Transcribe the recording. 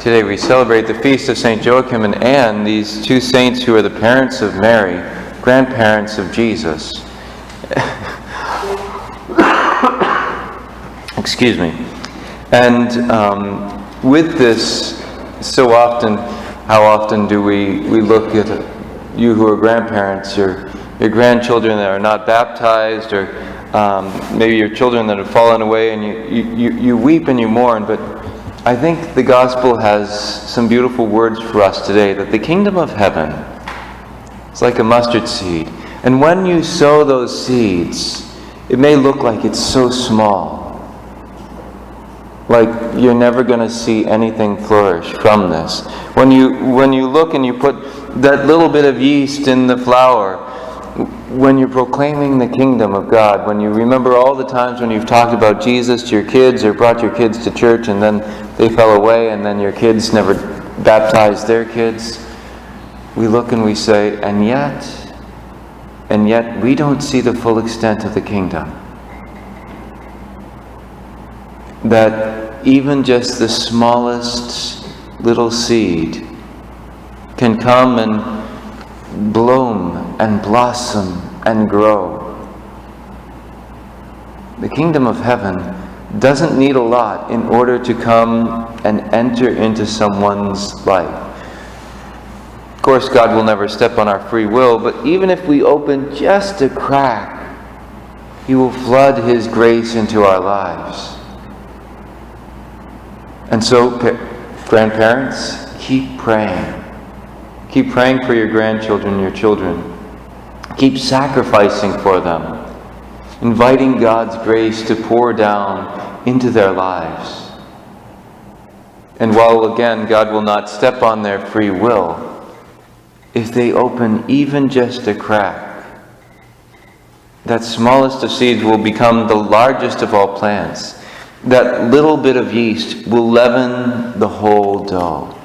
Today we celebrate the feast of St. Joachim and Anne, these two saints who are the parents of Mary, grandparents of Jesus. Excuse me. And with this, so often, how often do we look at you who are grandparents, your grandchildren that are not baptized, or maybe your children that have fallen away, and you weep and you mourn. But I think the gospel has some beautiful words for us today, that the kingdom of heaven is like a mustard seed. And when you sow those seeds, it may look like it's so small, like you're never going to see anything flourish from this. When you look and you put that little bit of yeast in the flour, when you're proclaiming the kingdom of God, when you remember all the times when you've talked about Jesus to your kids or brought your kids to church and then they fell away and then your kids never baptized their kids, we look and we say, and yet we don't see the full extent of the kingdom. That even just the smallest little seed can come and bloom and blossom and grow. The kingdom of heaven doesn't need a lot in order to come and enter into someone's life. Of course, God will never step on our free will, but even if we open just a crack, He will flood His grace into our lives. And so, grandparents, keep praying. Keep praying for your grandchildren, your children. Keep sacrificing for them, inviting God's grace to pour down into their lives. And while, again, God will not step on their free will, if they open even just a crack, that smallest of seeds will become the largest of all plants. That little bit of yeast will leaven the whole dough.